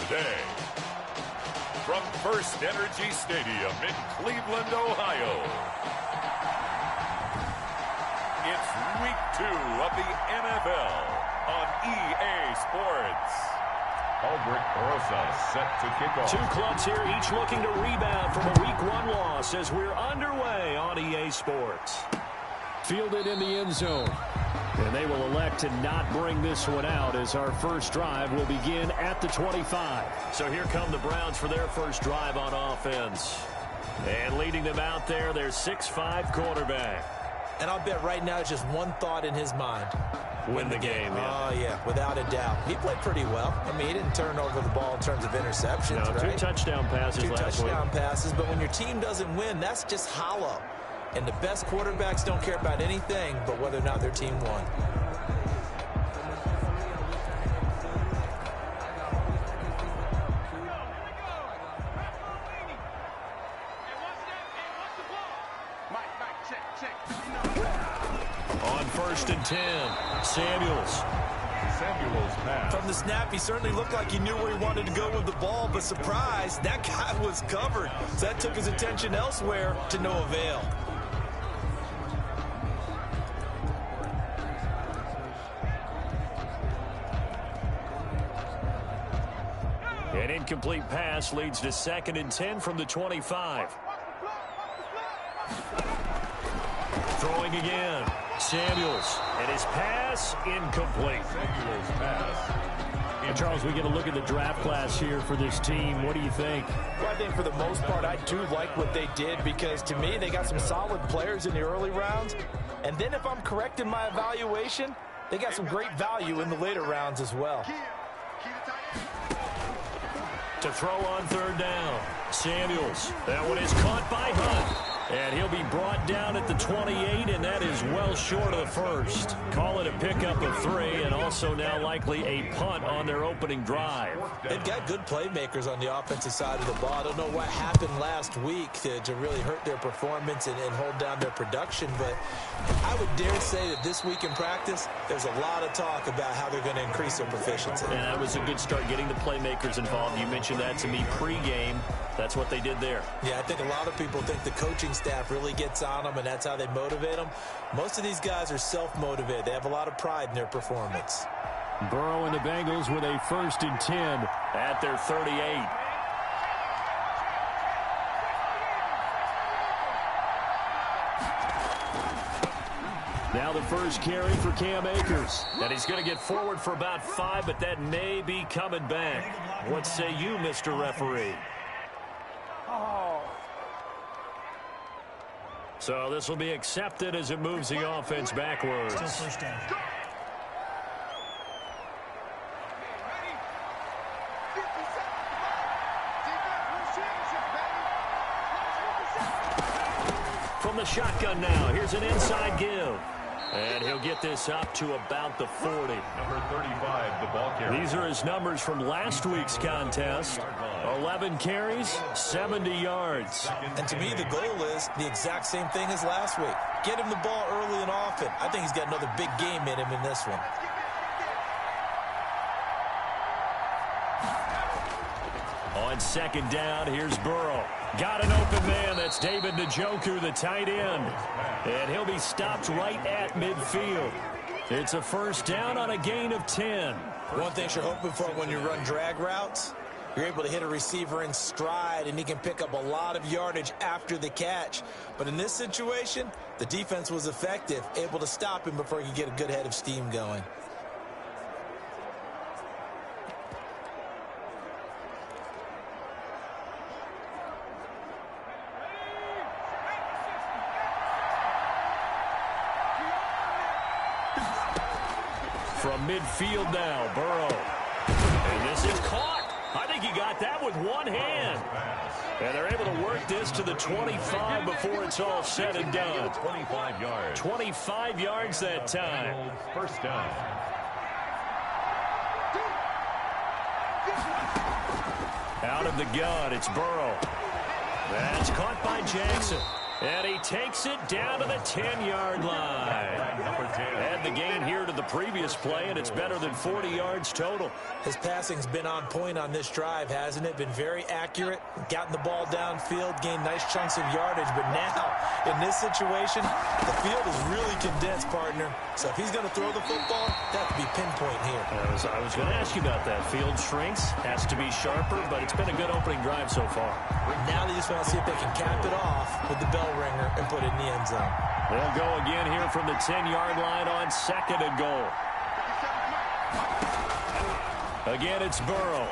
Thursday. From First Energy Stadium in Cleveland, Ohio. It's Week 2 of the NFL on EA Sports. Albert Rosa set to kick off. Two clubs here, each looking to rebound from a Week 1 loss as we're underway on EA Sports. Fielded in the end zone. And they will elect to not bring this one out as our first drive will begin at the 25. So here come the Browns for their first drive on offense. And leading them out there, their 6'5" quarterback. And I'll bet right now it's just one thought in his mind. Win the game. Yeah. Oh, yeah, without a doubt. He played pretty well. I mean, he didn't turn over the ball in terms of interceptions, no, right? 2 touchdown passes last week. 2 touchdown passes, but when your team doesn't win, that's just hollow. And the best quarterbacks don't care about anything but whether or not their team won. On 1st and 10, Samuels pass. From the snap, he certainly looked like he knew where he wanted to go with the ball, but surprise, that guy was covered. So that took his attention elsewhere to no avail. An incomplete pass leads to 2nd and 10 from the 25. Throwing again. Samuels. And his pass incomplete. Samuels pass. And Charles, we get a look at the draft class here for this team. What do you think? Well, I think for the most part, I do like what they did because, to me, they got some solid players in the early rounds. And then if I'm correct in my evaluation, they got some great value in the later rounds as well. To throw on 3rd down. Samuels. That one is caught by Hunt. And he'll be brought down at the 28, and that is well short of the first. Call it a pickup of 3, and also now likely a punt on their opening drive. They've got good playmakers on the offensive side of the ball. I don't know what happened last week to really hurt their performance and hold down their production, but I would dare say that this week in practice, there's a lot of talk about how they're going to increase their proficiency. And that was a good start getting the playmakers involved. You mentioned that to me pregame. That's what they did there. Yeah, I think a lot of people think the coaching staff really gets on them, and that's how they motivate them. Most of these guys are self-motivated. They have a lot of pride in their performance. Burrow and the Bengals with a 1st and 10 at their 38. Now the first carry for Cam Akers. And he's going to get forward for about 5, but that may be coming back. What say you, Mr. Referee? So this will be accepted as it moves the offense backwards. Still first down. From the shotgun now, here's an inside give. And he'll get this up to about the 40. Number 35, the ball carrier. These are his numbers from last week's contest. 11 carries, 70 yards. And to me, the goal is the exact same thing as last week. Get him the ball early and often. I think he's got another big game in him in this one. On 2nd down, here's Burrow. Got an open man. That's David Njoku, the tight end. And he'll be stopped right at midfield. It's a first down on a gain of 10. One thing you're hoping for when you run drag routes, you're able to hit a receiver in stride, and he can pick up a lot of yardage after the catch. But in this situation, the defense was effective, able to stop him before he could get a good head of steam going. From midfield now, Burrow. And this is caught. I think he got that with one hand. And they're able to work this to the 25 before it's all said and done. 25 yards. 25 yards that time. First down. Out of the gun, it's Burrow. That's caught by Jackson. And he takes it down to the 10-yard line. Add the gain here to the previous play, and it's better than 40 yards total. His passing's been on point on this drive, hasn't it? Been very accurate, gotten the ball downfield, gained nice chunks of yardage. But now, in this situation, the field is really condensed, partner. So if he's going to throw the football, that could be pinpoint here. I was going to ask you about that. Field shrinks, has to be sharper, but it's been a good opening drive so far. Now they just want to see if they can cap it off with the bell ringer and put it in the end zone. They'll go again here from the 10-yard line on 2nd and goal. Again, it's Burrow.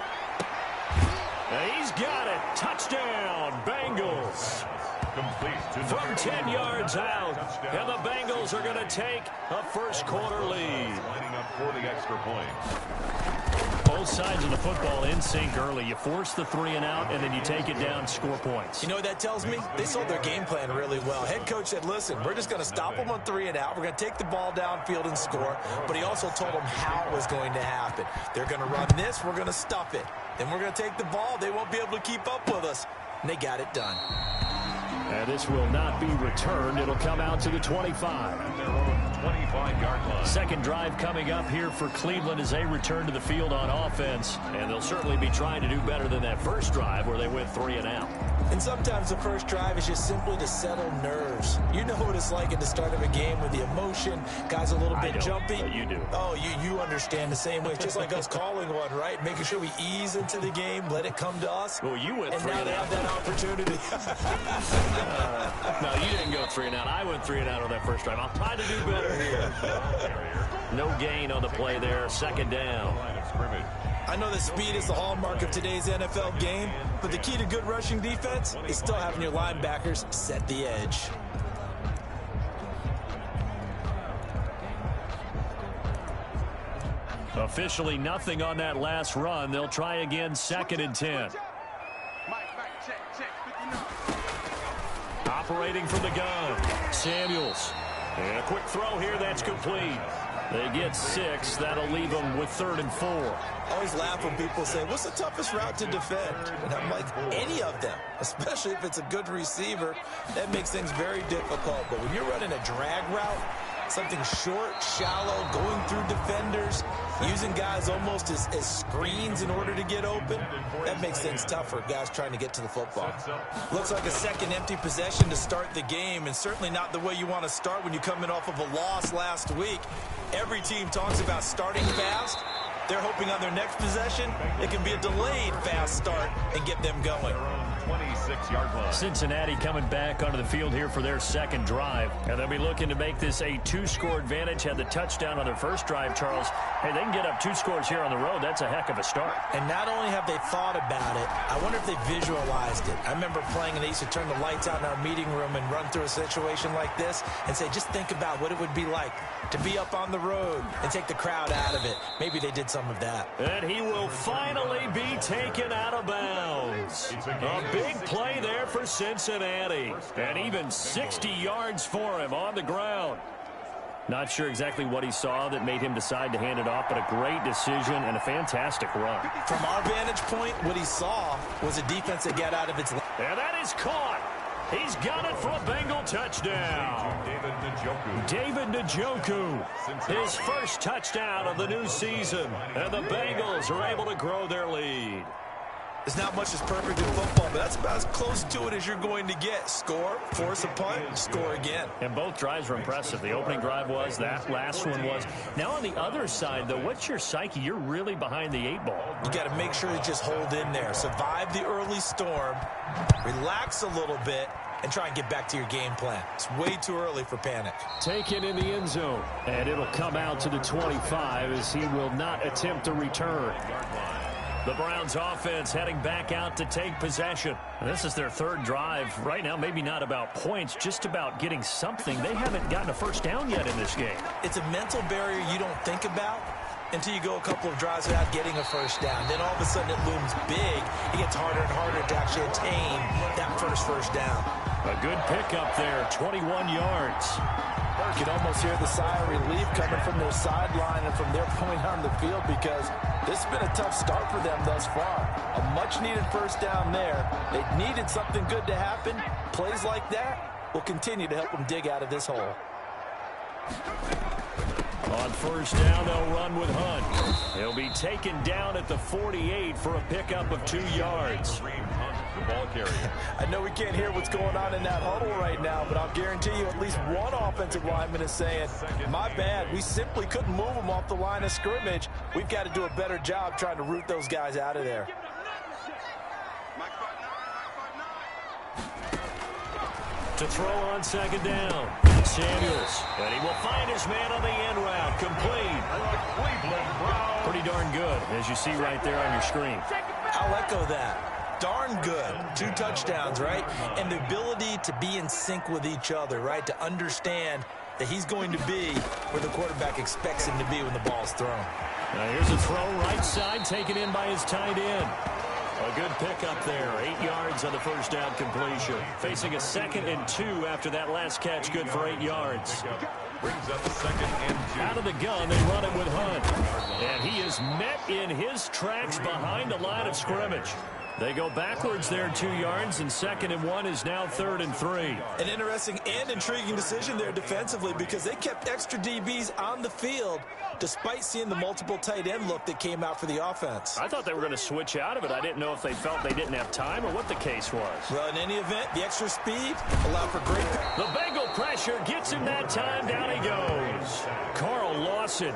And he's got it. Touchdown, Bengals. From 10 yards out, and the Bengals are going to take a first-quarter lead. Lining up for the extra point. Both sides of the football in sync early. You force the 3-and-out, and then you take it down, score points. You know what that tells me? They sold their game plan really well. Head coach said, listen, we're just going to stop them on 3-and-out. We're going to take the ball downfield and score. But he also told them how it was going to happen. They're going to run this. We're going to stuff it. Then we're going to take the ball. They won't be able to keep up with us. And they got it done. And this will not be returned. It'll come out to the 25. At their own 25-yard line. Second drive coming up here for Cleveland as they return to the field on offense. And they'll certainly be trying to do better than that first drive where they went 3-and-out. And sometimes the first drive is just simply to settle nerves. You know what it's like at the start of a game with the emotion. Guys a little bit jumpy. But you do. Oh, you understand the same way. It's just like us calling one, right? Making sure we ease into the game, let it come to us. Well, you went and 3-and-out. now they have that opportunity. No, you didn't go 3-and-out. I went 3-and-out on that first drive. I'll try to do better here. No gain on the play there. Second down. Line of scrimmage. I know that speed is the hallmark of today's NFL game, but the key to good rushing defense is still having your linebackers set the edge. Officially nothing on that last run. They'll try again, 2nd and 10. Operating from the gun, Samuels. And a quick throw here, that's complete. They get 6. That'll leave them with 3rd and 4. I always laugh when people say, what's the toughest route to defend? And I'm like, any of them, especially if it's a good receiver. That makes things very difficult. But when you're running a drag route, something short, shallow, going through defenders, using guys almost as screens in order to get open, that makes things tough for guys trying to get to the football. Looks like a second empty possession to start the game, and certainly not the way you want to start when you're coming off of a loss last week. Every team talks about starting fast. They're hoping on their next possession, it can be a delayed fast start and get them going. 26-yard line. Cincinnati coming back onto the field here for their second drive. And they'll be looking to make this a 2-score advantage. Had the touchdown on their first drive, Charles. Hey, they can get up 2 scores here on the road. That's a heck of a start. And not only have they thought about it, I wonder if they visualized it. I remember playing and they used to turn the lights out in our meeting room and run through a situation like this and say, just think about what it would be like to be up on the road and take the crowd out of it. Maybe they did some of that. And he will finally be taken out of bounds. A big play there for Cincinnati. And even 60 yards for him on the ground. Not sure exactly what he saw that made him decide to hand it off, but a great decision and a fantastic run. From our vantage point, what he saw was a defense that got out of its... And that is caught. He's got it for a Bengal touchdown. David Njoku, his first touchdown of the new season. And the Bengals are able to grow their lead. There's not much that's perfect in football, but that's about as close to it as you're going to get. Score, force a punt, score again. And both drives were impressive. The opening drive was, that last one was. Now on the other side, though, what's your psyche? You're really behind the 8 ball. You got to make sure to just hold in there. Survive the early storm, relax a little bit, and try and get back to your game plan. It's way too early for panic. Taken in the end zone. And it'll come out to the 25 as he will not attempt a return. The Browns offense heading back out to take possession. And this is their third drive. Right now, maybe not about points, just about getting something. They haven't gotten a first down yet in this game. It's a mental barrier you don't think about until you go a couple of drives without getting a first down. Then all of a sudden it looms big. It gets harder and harder to actually attain that first down. A good pickup there, 21 yards. You can almost hear the sigh of relief coming from their sideline and from their point on the field because this has been a tough start for them thus far. A much-needed first down there. They needed something good to happen. Plays like that will continue to help them dig out of this hole. On first down, they'll run with Hunt. He'll be taken down at the 48 for a pickup of 2 yards. The ball carrier. I know we can't hear what's going on in that huddle right now, but I'll guarantee you at least one offensive lineman is saying, my bad, we simply couldn't move them off the line of scrimmage. We've got to do a better job trying to root those guys out of there. To throw on second down, Samuels. And he will find his man on the end route. Complete. Pretty darn good, as you see right there on your screen. I'll echo that. Darn good. 2 touchdowns, right? And the ability to be in sync with each other, right? To understand that he's going to be where the quarterback expects him to be when the ball's thrown. Now here's a throw right side, taken in by his tight end. A good pickup there. 8 yards on the first down completion. Facing a 2nd and 2 after that last catch. Good for 8 yards. Brings up 2nd and 2. Out of the gun, they run it with Hunt. And he is met in his tracks behind the line of scrimmage. They go backwards there 2 yards, and 2nd and 1 is now 3rd and 3. An interesting and intriguing decision there defensively because they kept extra DBs on the field despite seeing the multiple tight end look that came out for the offense. I thought they were going to switch out of it. I didn't know if they felt they didn't have time or what the case was. Well, in any event, the extra speed allowed for great... The Bengal pressure gets him that time. Down he goes. Carl Lawson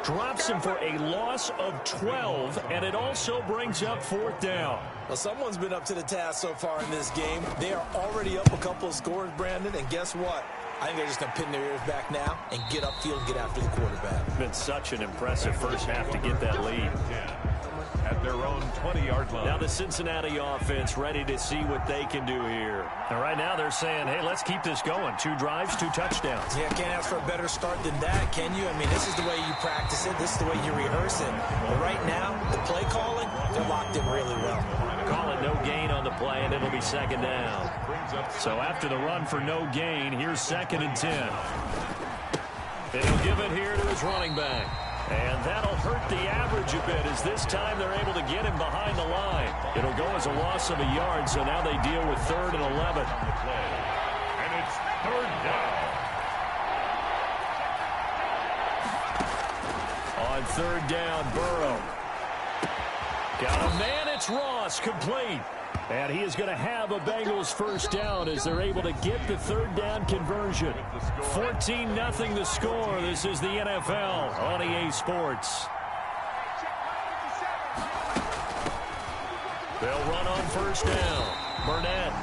drops him for a loss of 12, and it also brings up 4th down. Well, someone's been up to the task so far in this game. They are already up a couple of scores, Brandon, and guess what? I think they're just going to pin their ears back now and get upfield and get after the quarterback. It's been such an impressive first half to get that lead. At their own 20-yard line. Now the Cincinnati offense ready to see what they can do here. And right now they're saying, hey, let's keep this going. 2 drives, 2 touchdowns. Yeah, can't ask for a better start than that, can you? I mean, this is the way you practice it. This is the way you rehearse it. But right now, the play calling, they're locked in really well. Call it no gain on the play, and it'll be 2nd down. So after the run for no gain, here's 2nd and 10. And he'll give it here to his running back. And that'll hurt the average a bit as this time they're able to get him behind the line. It'll go as a loss of a yard, so now they deal with 3rd and 11. And it's 3rd down. On 3rd down, Burrow. Got a man, it's Ross, complete. And he is going to have a Bengals first down as they're able to get the 3rd down conversion. 14-0 the score. This is the NFL on EA Sports. They'll run on first down. Burnett.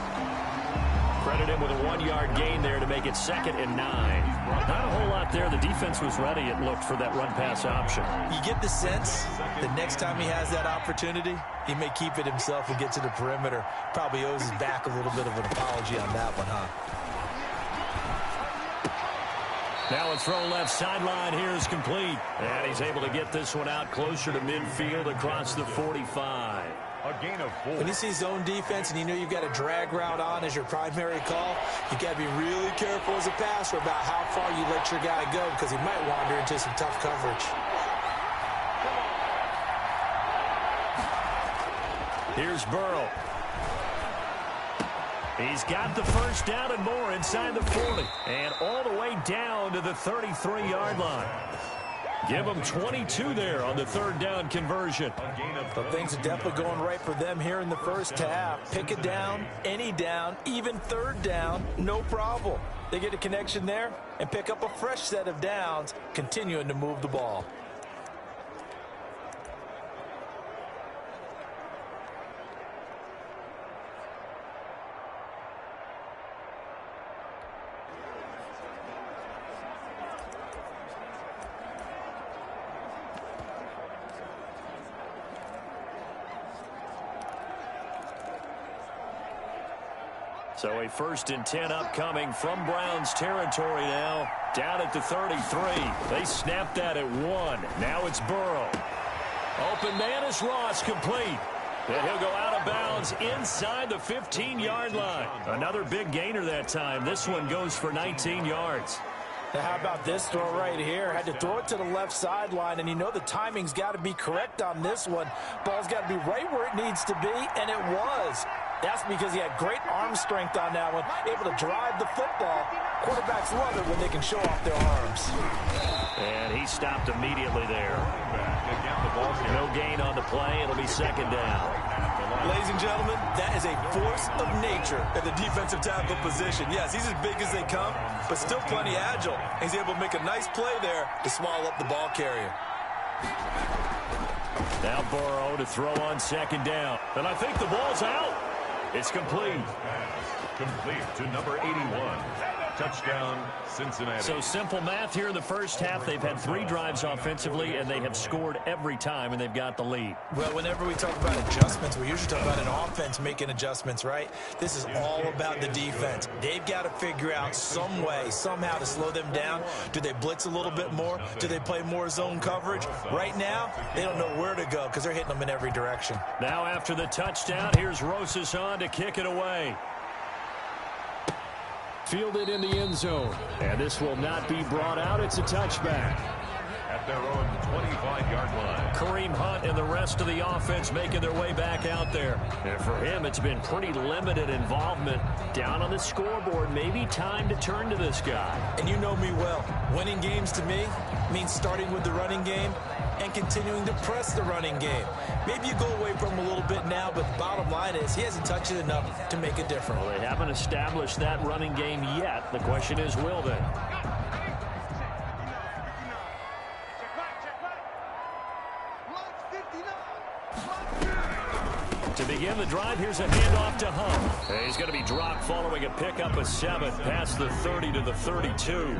Credit him with a 1-yard gain there to make it 2nd and 9. Not a whole lot there. The defense was ready, it looked, for that run-pass option. You get the sense that next time he has that opportunity, he may keep it himself and get to the perimeter. Probably owes his back a little bit of an apology on that one, huh? Now a throw left sideline here is complete. And he's able to get this one out closer to midfield across the 45. A gain of 4. When you see zone defense and you know you've got a drag route on as your primary call, you got to be really careful as a passer about how far you let your guy go because he might wander into some tough coverage. Here's Burrow. He's got the first down and more inside the 40. And all the way down to the 33-yard line. Give them 22 there on the 3rd down conversion. But things are definitely going right for them here in the first half. Pick it down, any down, even 3rd down, no problem. They get a connection there and pick up a fresh set of downs, continuing to move the ball. So a 1st and 10 upcoming from Browns territory now. Down at the 33. They snapped that at 1. Now it's Burrow. Open man is Ross, complete. And he'll go out of bounds inside the 15-yard line. Another big gainer that time. This one goes for 19 yards. Now how about this throw right here? Had to throw it to the left sideline, and you know the timing's got to be correct on this one. Ball's got to be right where it needs to be, and it was. That's because he had great arm strength on that one, able to drive the football. Quarterbacks love it when they can show off their arms. And he stopped immediately there. No gain on the play. It'll be second down. Ladies and gentlemen, that is a force of nature at the defensive tackle position. Yes, he's as big as they come, but still plenty agile. He's able to make a nice play there to swallow up the ball carrier. Now Burrow to throw on second down. And I think the ball's out. It's complete. Complete to number 81. Touchdown, Cincinnati. So simple math here in the first half. They've had 3 drives offensively, and they have scored every time, and they've got the lead. Well, whenever we talk about adjustments, we usually talk about an offense making adjustments, right? This is all about the defense. They've got to figure out some way, somehow to slow them down. Do they blitz a little bit more? Do they play more zone coverage? Right now, they don't know where to go because they're hitting them in every direction. Now after the touchdown, here's Rosas on to kick it away. Fielded in the end zone. And this will not be brought out. It's a touchback. At their own 25-yard line. Kareem Hunt and the rest of the offense making their way back out there. And for him, it's been pretty limited involvement. Down on the scoreboard, maybe time to turn to this guy. And you know me well. Winning games to me means starting with the running game and continuing to press the running game. Maybe you go away from him a little bit now, but the bottom line is he hasn't touched it enough to make it different. Well, they haven't established that running game yet. The question is, will they? To begin the drive, here's a handoff to Hunt. He's going to be dropped following a pickup of 7 past the 30 to the 32.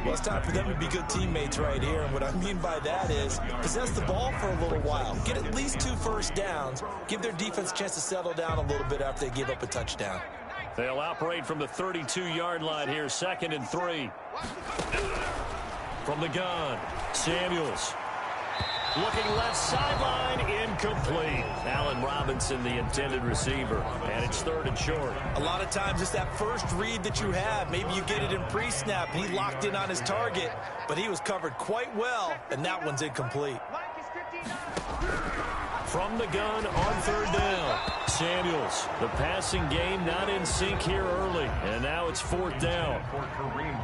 Well, it's time for them to be good teammates right here. And what I mean by that is possess the ball for a little while. Get at least 2 first downs. Give their defense a chance to settle down a little bit after they give up a touchdown. They'll operate from the 32-yard line here, 2nd and 3. From the gun, Samuels. Looking left sideline, incomplete. Allen Robinson, the intended receiver, and it's 3rd and short. A lot of times it's that first read that you have. Maybe you get it in pre-snap, and he locked in on his target, but he was covered quite well, and that one's incomplete. From the gun on 3rd down, Samuels. The passing game not in sync here early, and now it's 4th down.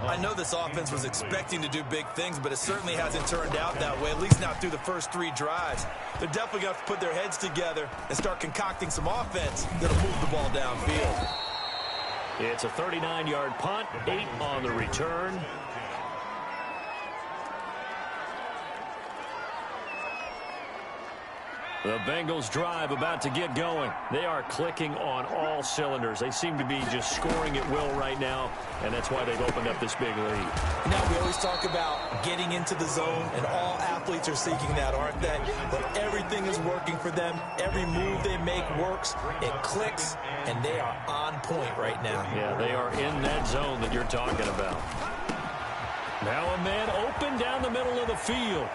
I know this offense was expecting to do big things, but it certainly hasn't turned out that way, at least not through the first 3 drives. They're definitely going to have to put their heads together and start concocting some offense that'll move the ball downfield. It's a 39-yard punt, 8 on the return. The Bengals drive about to get going. They are clicking on all cylinders. They seem to be just scoring at will right now, and that's why they've opened up this big lead. Now, we always talk about getting into the zone, and all athletes are seeking that, aren't they? But everything is working for them. Every move they make works. It clicks, and they are on point right now. Yeah, they are in that zone that you're talking about. Now a man open down the middle of the field.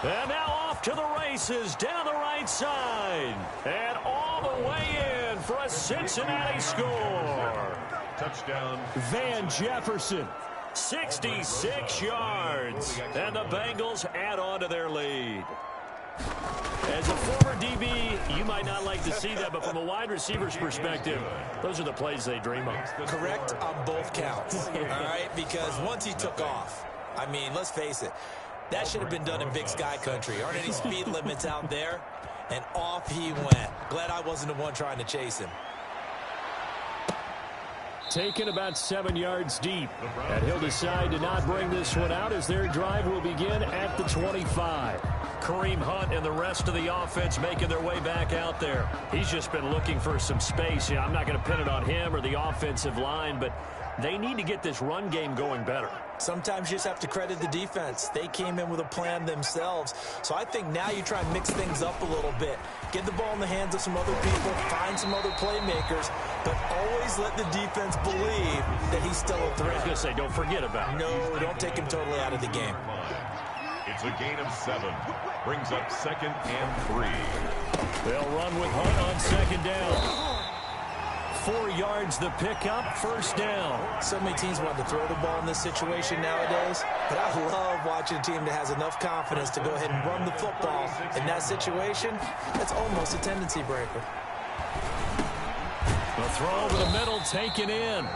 And now off to the races down the right side. And all the way in for a Cincinnati score. Touchdown. Van Jefferson. 66 yards. And the Bengals add on to their lead. As a former DB, you might not like to see that, but from a wide receiver's perspective, those are the plays they dream of. Correct on both counts, all right? Because once he took off, I mean, let's face it, that should have been done in Big Sky Country. Aren't any speed limits out there? And off he went. Glad I wasn't the one trying to chase him. Taken about 7 yards deep. And he'll decide to not bring this one out as their drive will begin at the 25. Kareem Hunt and the rest of the offense making their way back out there. He's just been looking for some space. I'm not going to pin it on him or the offensive line, but they need to get this run game going better. Sometimes you just have to credit the defense. They came in with a plan themselves. So I think now you try and mix things up a little bit. Get the ball in the hands of some other people, find some other playmakers, but always let the defense believe that he's still a threat. I was going to say, don't forget about him. No, don't take him totally out of the game. It's a gain of 7. Brings up 2nd and 3. They'll run with Hunt on 2nd down. 4 yards the pickup, first down. So many teams want to throw the ball in this situation nowadays, but I love watching a team that has enough confidence to go ahead and run the football. In that situation, that's almost a tendency breaker. The throw over the middle, taken in.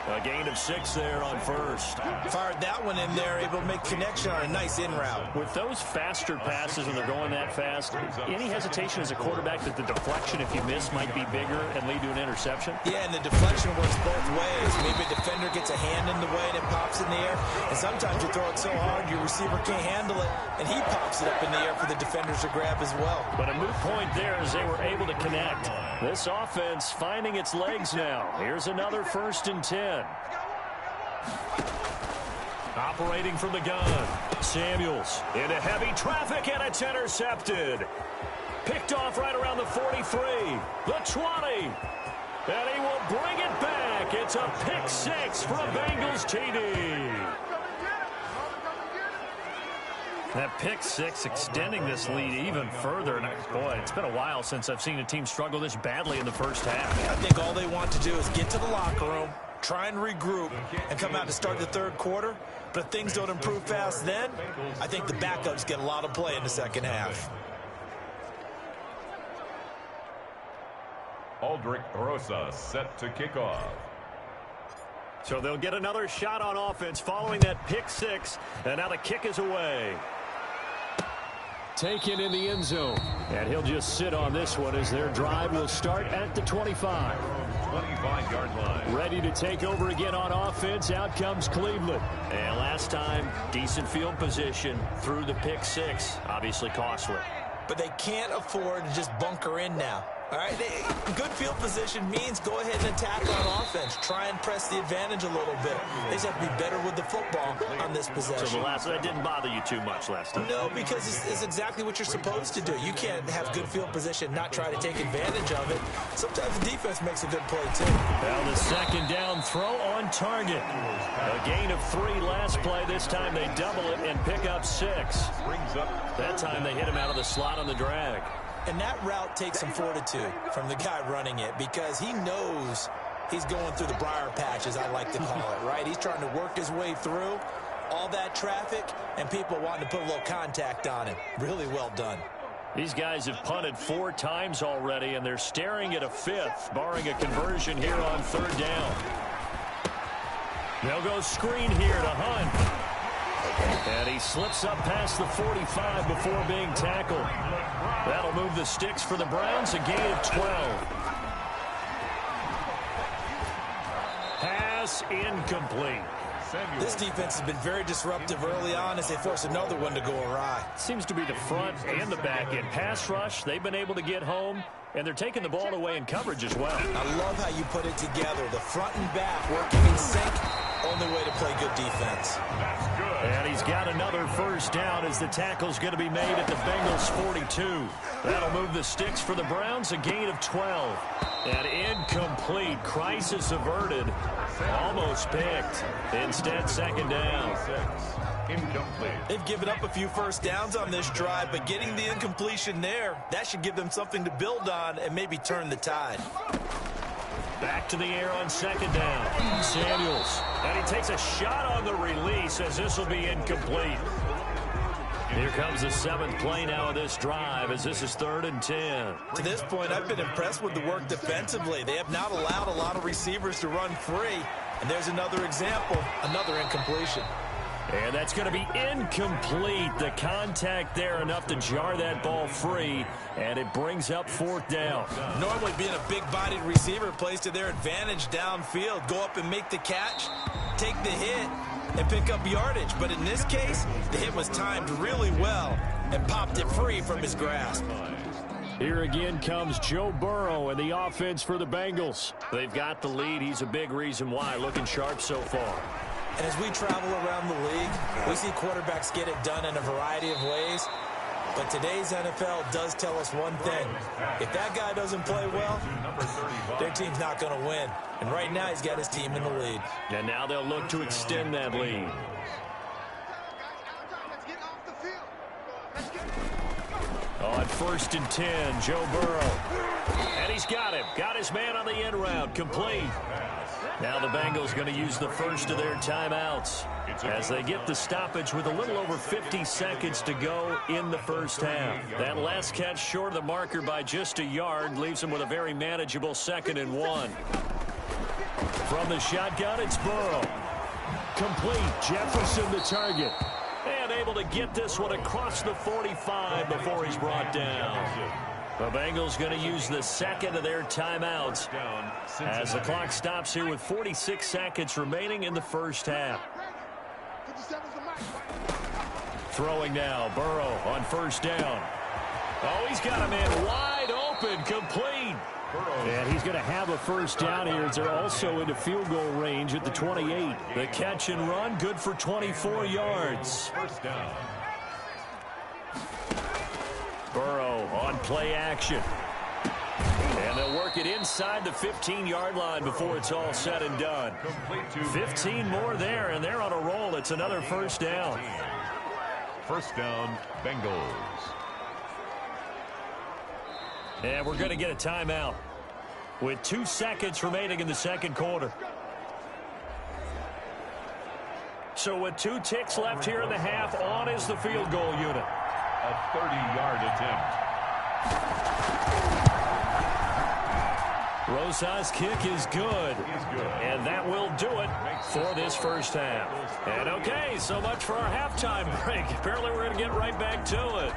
A gain of 6 there on first. Fired that one in there, able to make connection on a nice in route. With those faster passes when they're going that fast, any hesitation as a quarterback that the deflection, if you miss, might be bigger and lead to an interception? Yeah, and the deflection works both ways. Maybe a defender gets a hand in the way and it pops in the air. And sometimes you throw it so hard your receiver can't handle it, and he pops it up in the air for the defenders to grab as well. But a moot point there as they were able to connect. This offense finding its legs now. Here's another 1st and 10. Operating from the gun. Samuels into heavy traffic, and it's intercepted. Picked off right around the 43, the 20. And he will bring it back. It's a pick 6 for a Bengals TD. That pick 6 extending this lead even further. And boy, it's been a while since I've seen a team struggle this badly in the first half. I think all they want to do is get to the locker room, try and regroup, and come out to start the third quarter. But if things don't improve fast then, I think the backups get a lot of play in the second half. Aldrich Rosa set to kick off. So they'll get another shot on offense following that pick 6. And now the kick is away. Taken in the end zone. And he'll just sit on this one as their drive will start at the 25. 25-yard line. Ready to take over again on offense. Out comes Cleveland. And last time, decent field position through the pick 6. Obviously costly. But they can't afford to just bunker in now. All right, good field position means go ahead and attack on offense. Try and press the advantage a little bit. They just have to be better with the football on this possession. So that didn't bother you too much last time? No, because it's exactly what you're supposed to do. You can't have good field position, not try to take advantage of it. Sometimes the defense makes a good play, too. Well, the second down throw on target. A gain of 3 last play. This time they double it and pick up 6. That time they hit him out of the slot on the drag. And that route takes some fortitude from the guy running it because he knows he's going through the briar patch, as I like to call it, right? He's trying to work his way through all that traffic and people wanting to put a little contact on him. Really well done. These guys have punted 4 times already, and they're staring at a 5th, barring a conversion here on 3rd down. They'll go screen here to Hunt. And he slips up past the 45 before being tackled. That'll move the sticks for the Browns, a gain of 12. Pass incomplete. This defense has been very disruptive early on as they force another one to go awry. Seems to be the front and the back end. Pass rush, they've been able to get home, and they're taking the ball away in coverage as well. I love how you put it together. The front and back working in sync. Only way to play good defense. And he's got another first down as the tackle's going to be made at the Bengals 42. That'll move the sticks for the Browns, a gain of 12. And incomplete. Crisis averted. Almost picked. Instead, second down. Incomplete. They've given up a few first downs on this drive, but getting the incompletion there, that should give them something to build on and maybe turn the tide. Back to the air on second down. Samuels. And he takes a shot on the release as this will be incomplete. Here comes the 7th play now of this drive as this is 3rd and 10. To this point, I've been impressed with the work defensively. They have not allowed a lot of receivers to run free. And there's another example, another incompletion. And that's going to be incomplete. The contact there enough to jar that ball free, and it brings up 4th down. Normally being a big-bodied receiver plays to their advantage downfield. Go up and make the catch, take the hit, and pick up yardage. But in this case, the hit was timed really well and popped it free from his grasp. Here again comes Joe Burrow and the offense for the Bengals. They've got the lead. He's a big reason why. Looking sharp so far. And as we travel around the league, we see quarterbacks get it done in a variety of ways. But today's NFL does tell us one thing. If that guy doesn't play well, their team's not going to win. And right now, he's got his team in the lead. And now they'll look to extend that lead. On 1st and 10, Joe Burrow. And he's got him. Got his man on the end route. Complete. Now the Bengals going to use the first of their timeouts as they get the stoppage with a little over 50 seconds to go in the first half. That last catch short of the marker by just a yard leaves them with a very manageable 2nd and 1. From the shotgun, it's Burrow. Complete. Jefferson the target. And able to get this one across the 45 before he's brought down. The Bengals going to use the second of their timeouts as the clock stops here with 46 seconds remaining in the first half. Throwing now, Burrow on 1st down. Oh, he's got a man wide open, complete. And he's going to have a 1st down here as they're also into field goal range at the 28. The catch and run, good for 24 yards. 1st down. Burrow on play action. And they'll work it inside the 15-yard line before it's all said and done. 15 more there, and they're on a roll. It's another 1st down. 1st down, Bengals. And we're going to get a timeout with 2 seconds remaining in the second quarter. So with 2 ticks left here in the half, on is the field goal unit. A 30-yard attempt. Rosa's kick is good. And that will do it for this first half. And okay, so much for our halftime break. Apparently we're going to get right back to it.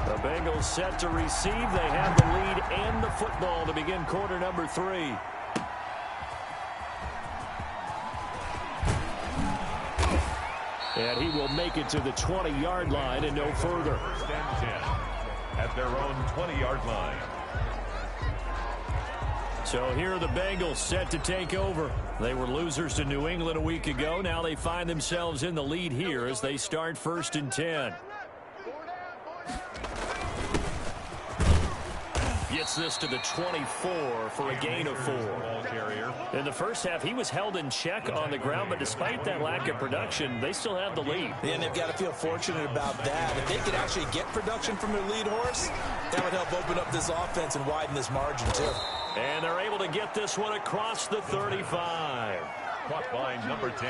The Bengals set to receive. They have the lead and the football to begin quarter number 3. And he will make it to the 20-yard line and no further. 1st and 10 at their own 20-yard line. So here are the Bengals set to take over. They were losers to New England a week ago. Now they find themselves in the lead here as they start 1st and 10. Gets this to the 24 for a gain of 4. In the first half, he was held in check on the ground, but despite that lack of production, they still have the lead. Yeah, and they've got to feel fortunate about that. If they could actually get production from their lead horse, that would help open up this offense and widen this margin, too. And they're able to get this one across the 35. Caught by number 10.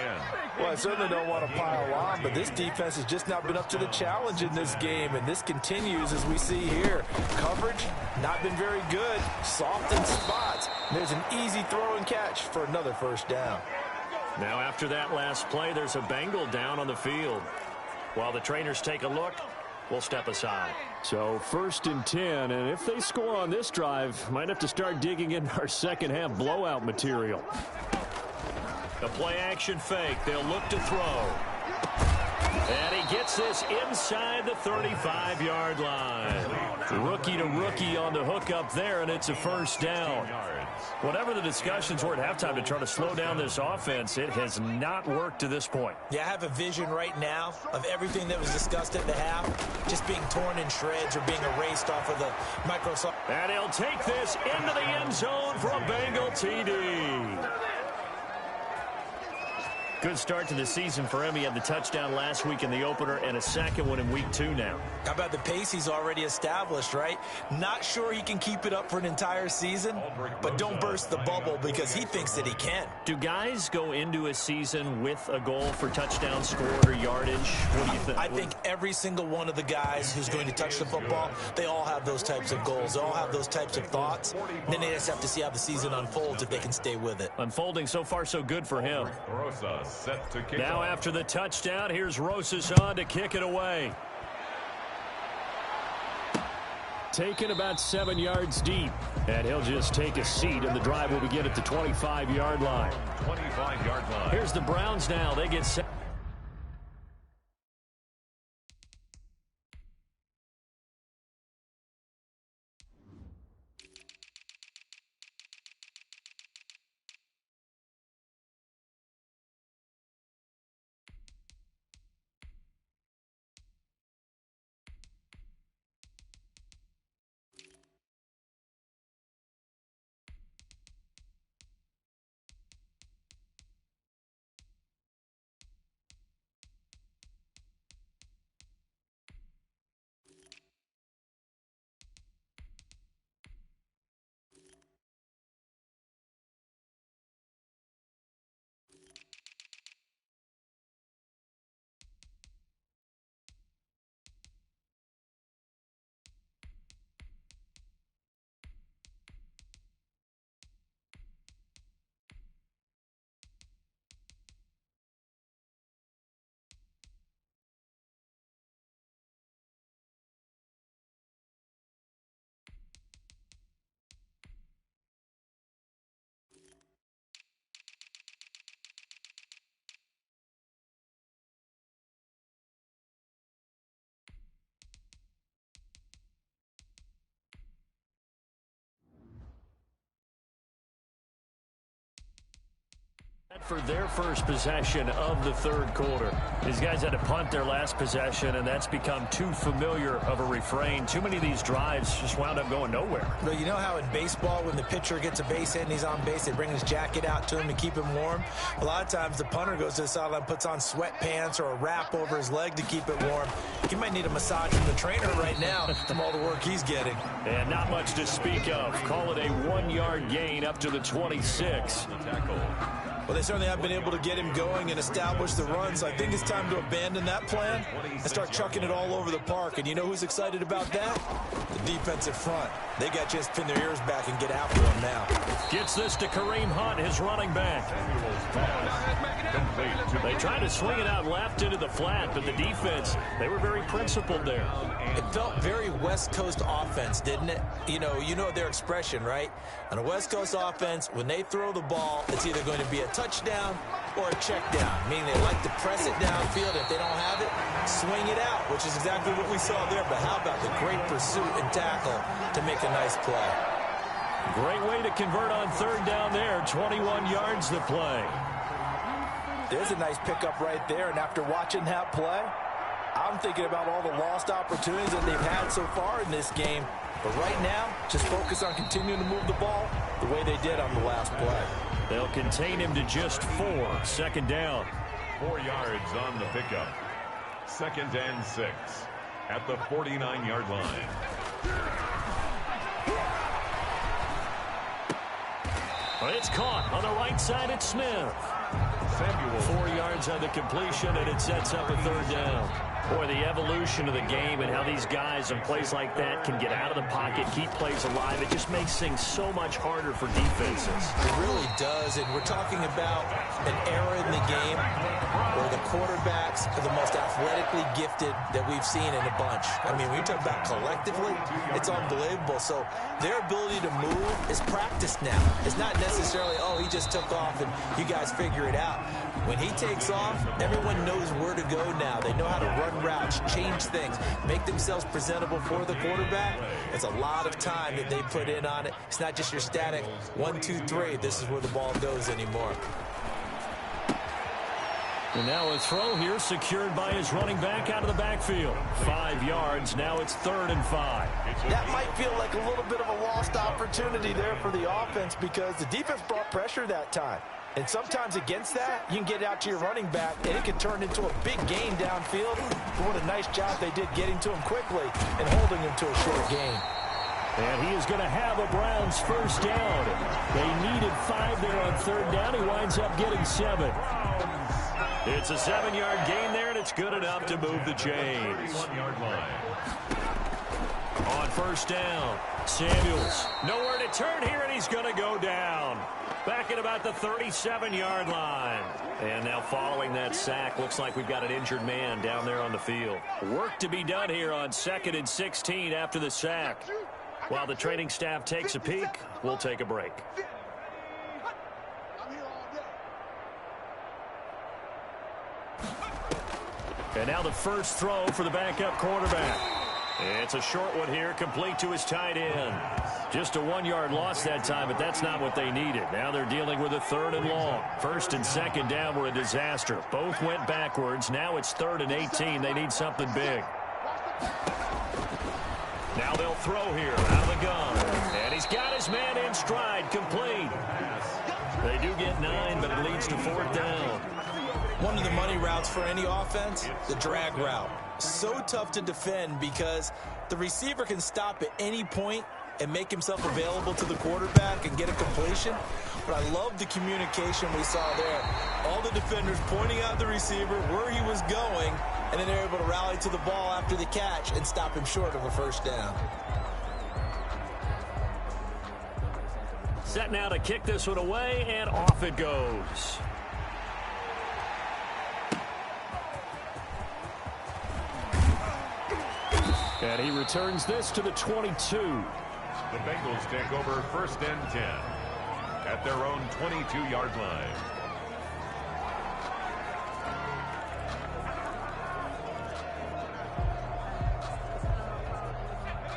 Well, I certainly don't want to pile on, but this defense has just not been up to the challenge in this game, and this continues as we see here. Coverage, not been very good. Soft in spots. There's an easy throw and catch for another 1st down. Now after that last play, there's a Bengal down on the field. While the trainers take a look, we'll step aside. So 1st and 10, and if they score on this drive, might have to start digging in our second half blowout material. The play action fake. They'll look to throw. And he gets this inside the 35-yard line. Rookie to rookie on the hook up there, and it's a 1st down. Whatever the discussions were at halftime to try to slow down this offense, it has not worked to this point. Yeah, I have a vision right now of everything that was discussed at the half just being torn in shreds or being erased off of the Microsoft. And he'll take this into the end zone for a Bengal TD. Good start to the season for him. He had the touchdown last week in the opener and a second one in week 2 now. How about the pace he's already established, right? Not sure he can keep it up for an entire season, but don't burst the bubble because he thinks that he can. Do guys go into a season with a goal for touchdown scored or yardage? What do you think? I think every single one of the guys who's going to touch the football, they all have those types of goals. They all have those types of thoughts. And then they just have to see how the season unfolds if they can stay with it. Unfolding so far so good for him. Set to kick now off. After the touchdown, here's Rosas on to kick it away. Taken about 7 yards deep. And he'll just take a seat, and the drive will begin at the 25-yard line. 25-yard line. Here's the Browns now. They get set. For their first possession of the third quarter. These guys had to punt their last possession, and that's become too familiar of a refrain. Too many of these drives just wound up going nowhere. But you know how in baseball, when the pitcher gets a base hit and he's on base, they bring his jacket out to him to keep him warm? A lot of times the punter goes to the sideline, puts on sweatpants or a wrap over his leg to keep it warm. He might need a massage from the trainer right now from all the work he's getting. And not much to speak of. Call it a 1-yard gain up to the 26. Well, they certainly have been able to get him going and establish the run, so I think it's time to abandon that plan and start chucking it all over the park. And you know who's excited about that? The defensive front. They got to just pin their ears back and get after him now. Gets this to Kareem Hunt, his running back. They tried to swing it out left into the flat, but the defense, they were very principled there. It felt very West Coast offense, didn't it? You know their expression, right? On a West Coast offense, when they throw the ball, it's either going to be a touchdown or a check down, meaning they like to press it downfield. If they don't have it, swing it out, which is exactly what we saw there. But how about the great pursuit and tackle to make a nice play? Great way to convert on third down there. 21 yards the play. There's a nice pickup right there, and after watching that play, I'm thinking about all the lost opportunities that they've had so far in this game. But right now, just focus on continuing to move the ball the way they did on the last play. They'll contain him to just 4. Second down. 4 yards on the pickup. 2nd and 6 at the 49-yard line. It's caught on the right side at Smith. 4 yards on the completion, and it sets up a third down. Boy, the evolution of the game and how these guys in plays like that can get out of the pocket, keep plays alive, it just makes things so much harder for defenses. It really does, and we're talking about an era in the game where the quarterbacks are the most athletically gifted that we've seen in a bunch. I mean, when you talk about collectively, it's unbelievable. So their ability to move is practiced now. It's not necessarily, oh, he just took off and you guys figure it out. When he takes off, everyone knows where to go now. They know how to run routes, change things, make themselves presentable for the quarterback. It's a lot of time that they put in on it. It's not just your static 1, 2, 3. This is where the ball goes anymore. And now a throw here secured by his running back out of the backfield. 5 yards. Now it's 3rd and 5. That might feel like a little bit of a lost opportunity there for the offense because the defense brought pressure that time. And sometimes against that, you can get out to your running back, and it can turn into a big gain downfield. But what a nice job they did getting to him quickly and holding him to a short gain. And he is going to have a Browns first down. They needed 5 there on third down. He winds up getting 7. It's a 7-yard gain there, and it's good enough to move the chains. 1-yard line. On first down, Samuels nowhere to turn here, and he's going to go down. Back at about the 37-yard line. And now following that sack, looks like we've got an injured man down there on the field. Work to be done here on 2nd and 16 after the sack. While the training staff takes a peek, we'll take a break. And now the first throw for the backup quarterback. It's a short one here, complete to his tight end. Just a 1-yard loss that time, but that's not what they needed. Now they're dealing with a 3rd and long. 1st and 2nd down were a disaster. Both went backwards. Now it's 3rd and 18. They need something big. Now they'll throw here out of the gun. And he's got his man in stride, complete. They do get 9, but it leads to 4th down. One of the money routes for any offense, the drag route. So tough to defend because the receiver can stop at any point and make himself available to the quarterback and get a completion. But I love the communication we saw there. All the defenders pointing out the receiver, where he was going, and then they're able to rally to the ball after the catch and stop him short of a first down. Set now to kick this one away, and off it goes. And he returns this to the 22. The Bengals take over 1st and 10 at their own 22-yard line.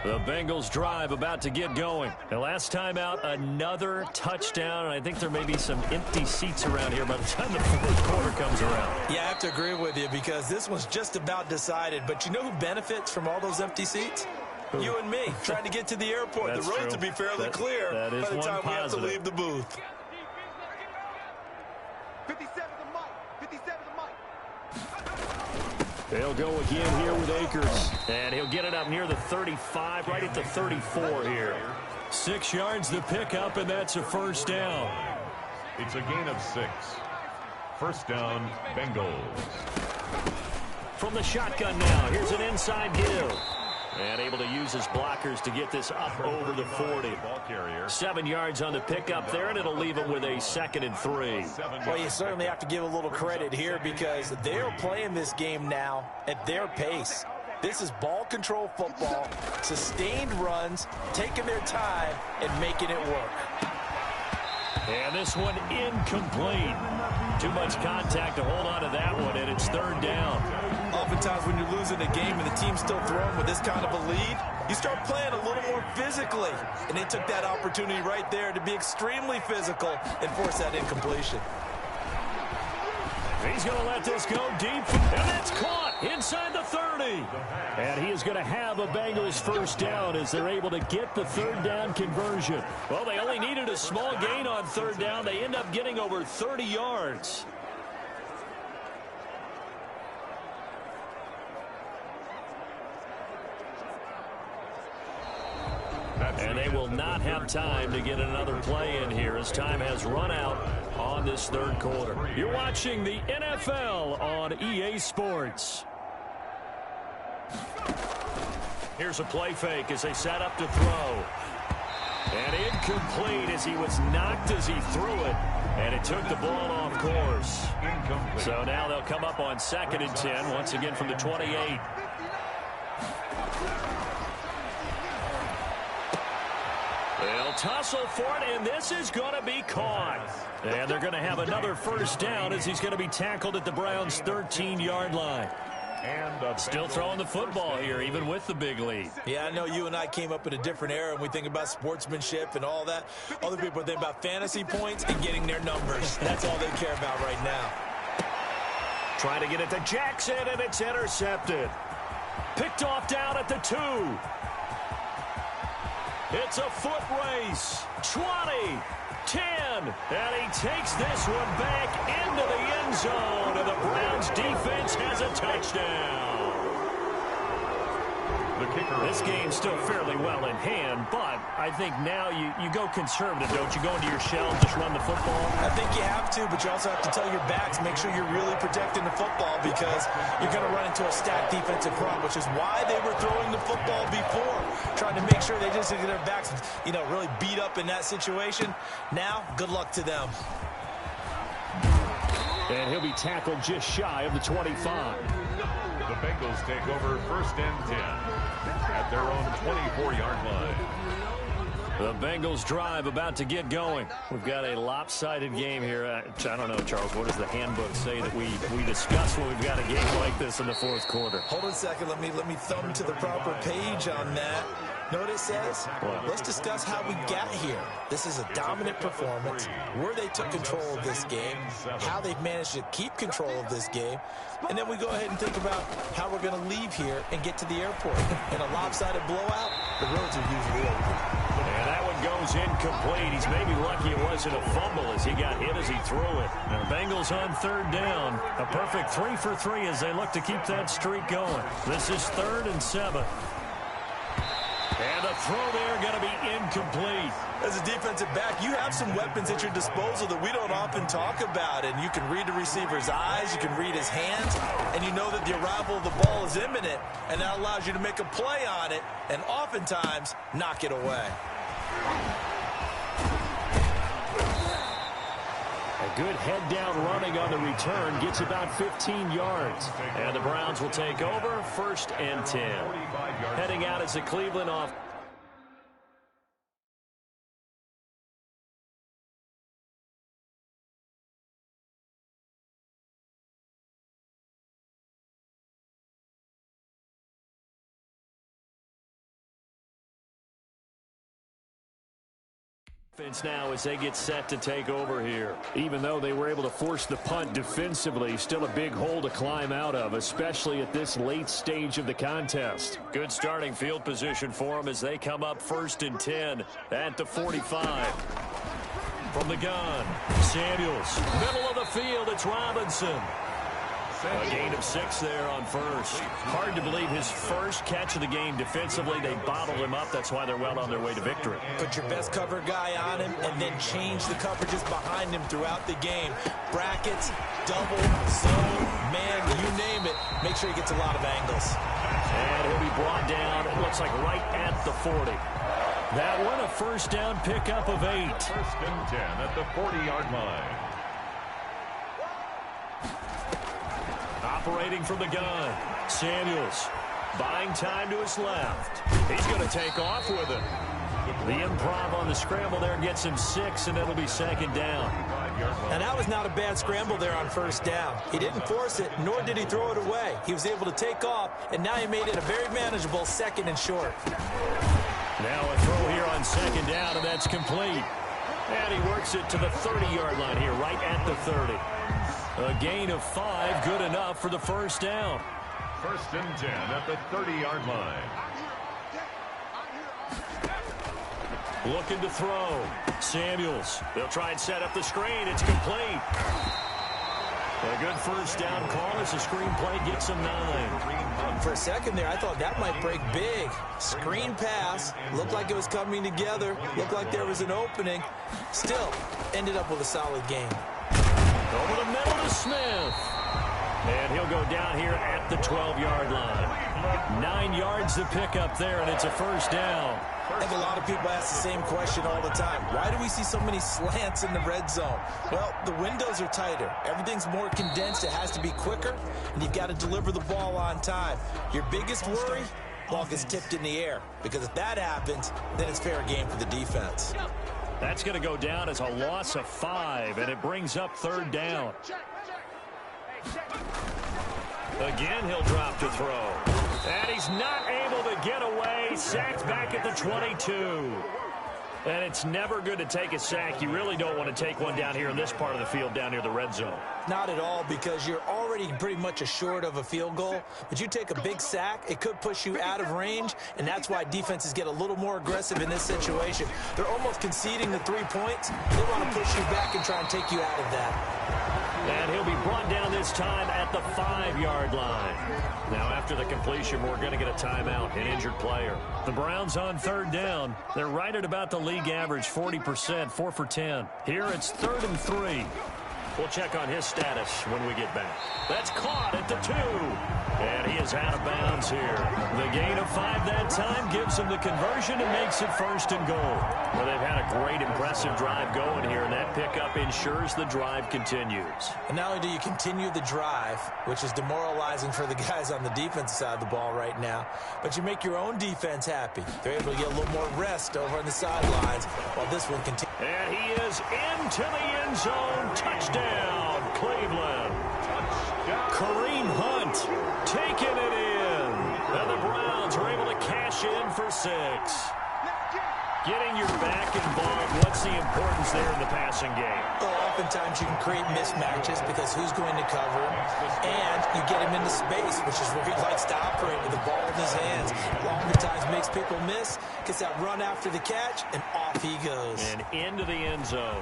The Bengals drive about to get going. The last time out, another touchdown, and I think there may be some empty seats around here by the time the 4th quarter comes around. Yeah, I have to agree with you because this one's just about decided. But you know who benefits from all those empty seats? You and me, trying to get to the airport. That's the roads true. will be fairly clear by the time we have to leave the booth. 57 to Mike. 57 to Mike. They'll go again here with Akers. And he'll get it up near the 35, right at the 34 here. 6 yards the pickup, and that's a first down. It's a gain of 6. First down, Bengals. From the shotgun now, here's an inside give. And able to use his blockers to get this up over the 40. 7 yards on the pickup there, and it'll leave him with a 2nd and 3. Well, you certainly have to give a little credit here because they're playing this game now at their pace. This is ball control football, sustained runs, taking their time, and making it work. And this one incomplete. Too much contact to hold on to that one, and it's 3rd down. Oftentimes when you're losing a game and the team's still throwing with this kind of a lead, you start playing a little more physically. And they took that opportunity right there to be extremely physical and force that incompletion. He's going to let this go deep, and that's caught inside the 30. And he is going to have a Bengals first down as they're able to get the 3rd down conversion. Well, they only needed a small gain on 3rd down. They end up getting over 30 yards. And they will not have time to get another play in here as time has run out on this 3rd quarter. You're watching the NFL on EA Sports. Here's a play fake as they set up to throw. And incomplete as he was knocked as he threw it. And it took the ball off course. Incomplete. So now they'll come up on 2nd and 10 once again from the 28. They'll tussle for it, and this is going to be caught. And they're going to have another first down as he's going to be tackled at the Browns' 13-yard line. And still throwing the football here, even with the big lead. Yeah, I know you and I came up in a different era, and we think about sportsmanship and all that. Other people think about fantasy points and getting their numbers. That's all they care about right now. Trying to get it to Jackson, and it's intercepted. Picked off down at the 2. It's a foot race. 20, 10. And he takes this one back into the end zone. And the Browns defense has a touchdown. The kicker. This game's still fairly well in hand, but I think now you go conservative, don't you? Go into your shell and just run the football? I think you have to, but you also have to tell your backs, make sure you're really protecting the football because you're going to run into a stacked defensive front, which is why they were throwing the football before, trying to make sure they just get their backs, really beat up in that situation. Now, good luck to them. And he'll be tackled just shy of the 25. The Bengals take over 1st and 10 at their own 24-yard line. The Bengals drive about to get going. We've got a lopsided game here. I don't know, Charles, what does the handbook say that we discuss when we've got a game like this in the fourth quarter? Hold on a second. Let me thumb to the proper page on that. Know what it says? What? Let's discuss how we got here. This is a dominant performance, where they took control of this game, how they've managed to keep control of this game, and then we go ahead and think about how we're going to leave here and get to the airport. In a lopsided blowout, the roads are usually open. And that one goes incomplete. He's maybe lucky it wasn't a fumble as he got hit as he threw it. Now the Bengals on 3rd down. A perfect 3 for 3 as they look to keep that streak going. This is 3rd and 7. And the throw there going to be incomplete. As a defensive back, you have some weapons at your disposal that we don't often talk about. And you can read the receiver's eyes, you can read his hands, and you know that the arrival of the ball is imminent. And that allows you to make a play on it and oftentimes knock it away. A good head-down running on the return gets about 15 yards. And the Browns will take over 1st and 10. Heading out is the Cleveland offense. Now as they get set to take over here. Even though they were able to force the punt defensively, still a big hole to climb out of, especially at this late stage of the contest. Good starting field position for them as they come up 1st and 10 at the 45. From the gun, Samuels, middle of the field, it's Robinson. A gain of 6 there on 1st. Hard to believe his first catch of the game defensively. They bottled him up. That's why they're well on their way to victory. Put your best cover guy on him and then change the coverages behind him throughout the game. Brackets, double, zone, man, you name it. Make sure he gets a lot of angles. And he'll be brought down, it looks like right at the 40. That one a 1st down pickup of 8. 1st and 10 at the 40-yard line. Operating from the gun, Samuels buying time to his left. He's going to take off with it. The improv on the scramble there gets him 6, and it'll be 2nd down. And that was not a bad scramble there on 1st down. He didn't force it, nor did he throw it away. He was able to take off, and now he made it a very manageable 2nd and short. Now a throw here on 2nd down, and that's complete. And he works it to the 30-yard line here, right at the 30. A gain of 5, good enough for the 1st down. 1st and 10 at the 30-yard line. Looking to throw. Samuels. They'll try and set up the screen. It's complete. A good 1st down call as the screen play gets him 9. For a second there, I thought that might break big. Screen pass. Looked like it was coming together. Looked like there was an opening. Still, ended up with a solid game. Over the middle to Smith. And he'll go down here at the 12-yard line. 9 yards to pick up there, and it's a 1st down. I think a lot of people ask the same question all the time. Why do we see so many slants in the red zone? Well, the windows are tighter. Everything's more condensed. It has to be quicker, and you've got to deliver the ball on time. Your biggest worry? Ball gets tipped in the air, because if that happens, then it's fair game for the defense. That's going to go down as a loss of 5, and it brings up 3rd down. Again, he'll drop to throw. And he's not able to get away. Sacked back at the 22. And it's never good to take a sack. You really don't want to take one down here in this part of the field, down near the red zone. Not at all, because you're already pretty much assured of a field goal. But you take a big sack, it could push you out of range, and that's why defenses get a little more aggressive in this situation. They're almost conceding the 3 points. They want to push you back and try and take you out of that. And he'll be brought down this time at the 5-yard line. Now, after the completion, we're going to get a timeout, an injured player. The Browns on third down. They're right at about the league average, 40%, 4 for 10. Here it's 3rd and 3. We'll check on his status when we get back. That's caught at the 2. And he is out of bounds here. The gain of 5 that time gives him the conversion and makes it 1st and goal. Well, they've had a great, impressive drive going here, and that pickup ensures the drive continues. And not only do you continue the drive, which is demoralizing for the guys on the defensive side of the ball right now, but you make your own defense happy. They're able to get a little more rest over on the sidelines while this one continues. And he is into the end zone. Touchdown, Cleveland. Kareem Hunt taking it in. And the Browns are able to cash in for 6. Getting your back involved, what's the importance there in the passing game? Well, oftentimes you can create mismatches because who's going to cover him, and you get him into space, which is where he likes to operate with the ball in his hands. Oftentimes makes people miss, gets that run after the catch, and off he goes. And into the end zone.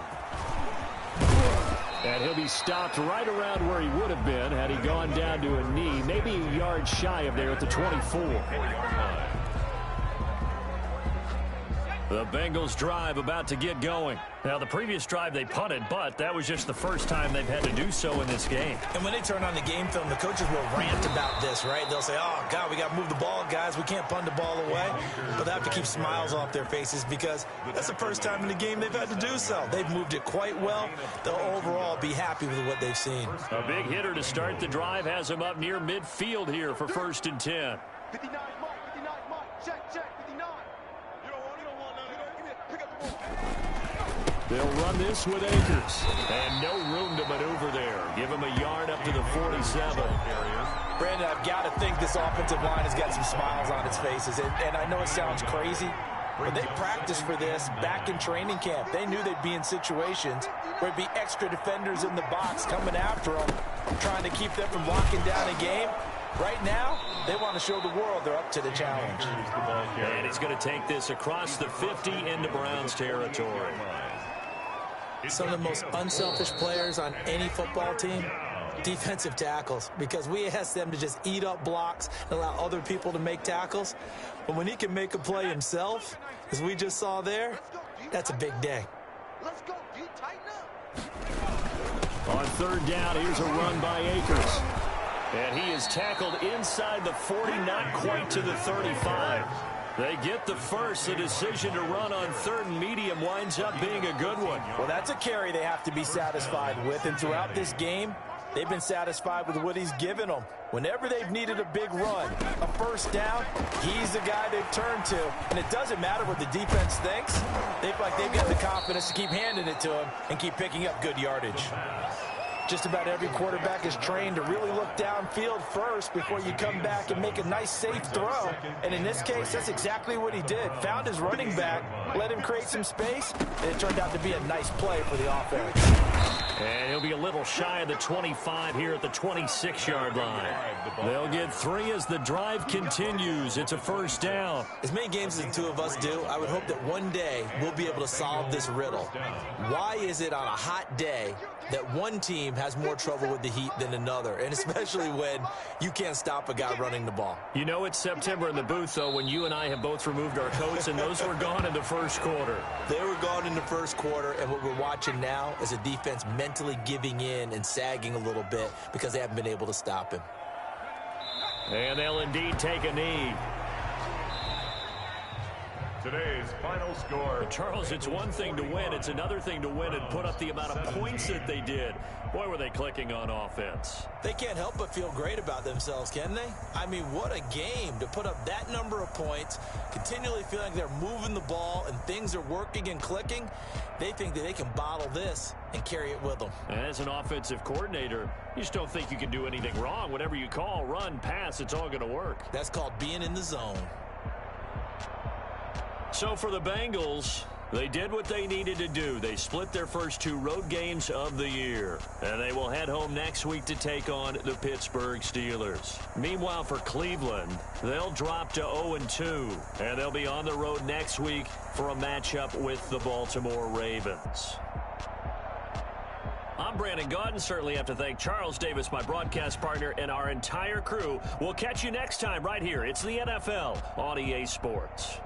And he'll be stopped right around where he would have been had he gone down to a knee, maybe a yard shy of there at the 24. The Bengals drive about to get going. Now, the previous drive they punted, but that was just the first time they've had to do so in this game. And when they turn on the game film, the coaches will rant about this, right? They'll say, oh, God, we got to move the ball, guys. We can't punt the ball away. But they have to keep smiles off their faces because that's the first time in the game they've had to do so. They've moved it quite well. They'll overall be happy with what they've seen. A big hitter to start the drive has him up near midfield here for 1st and 10. 59 mark, 59 mark. Check, 59. You don't want none. Give me it. Pick up the ball. They'll run this with Akers. And no room to maneuver there. Give him a yard up to the 47. Brandon, I've got to think this offensive line has got some smiles on its faces. And I know it sounds crazy, but they practiced for this back in training camp. They knew they'd be in situations where it'd be extra defenders in the box coming after them, trying to keep them from locking down a game. Right now, they want to show the world they're up to the challenge. And he's going to take this across the 50 into Browns territory. Some of the most unselfish players on any football team, defensive tackles, because we ask them to just eat up blocks and allow other people to make tackles. But when he can make a play himself, as we just saw there, that's a big day. Let's go, D. Tighten up. On 3rd down, here's a run by Akers. And he is tackled inside the 40, not quite to the 35. They get the first. The decision to run on 3rd and medium winds up being a good one. Well, that's a carry they have to be satisfied with. And throughout this game, they've been satisfied with what he's given them. Whenever they've needed a big run, a 1st down, he's the guy they've turned to. And it doesn't matter what the defense thinks. They feel like they've got the confidence to keep handing it to him and keep picking up good yardage. Just about every quarterback is trained to really look downfield first before you come back and make a nice, safe throw. And in this case, that's exactly what he did. Found his running back, let him create some space, and it turned out to be a nice play for the offense. And he'll be a little shy of the 25 here at the 26-yard line. They'll get 3 as the drive continues. It's a 1st down. As many games as the two of us do, I would hope that one day we'll be able to solve this riddle. Why is it on a hot day that one team has more trouble with the heat than another, and especially when you can't stop a guy running the ball? You know it's September in the booth, though, when you and I have both removed our coats, and those were gone in the 1st quarter. They were gone in the 1st quarter, and what we're watching now is a defense mentally giving in and sagging a little bit because they haven't been able to stop him. And they'll indeed take a knee. Today's final score. But Charles, it's one thing to win. It's another thing to win and put up the amount of points that they did. Boy, were they clicking on offense. They can't help but feel great about themselves, can they? I mean, what a game to put up that number of points, continually feeling like they're moving the ball and things are working and clicking. They think that they can bottle this and carry it with them. And as an offensive coordinator, you just don't think you can do anything wrong. Whatever you call, run, pass, it's all going to work. That's called being in the zone. So for the Bengals, They did what they needed to do. They split their first 2 road games of the year. And they will head home next week to take on the Pittsburgh Steelers. Meanwhile, for Cleveland, they'll drop to 0-2. And they'll be on the road next week for a matchup with the Baltimore Ravens. I'm Brandon Gaudin. Certainly have to thank Charles Davis, my broadcast partner, and our entire crew. We'll catch you next time right here. It's the NFL on EA Sports.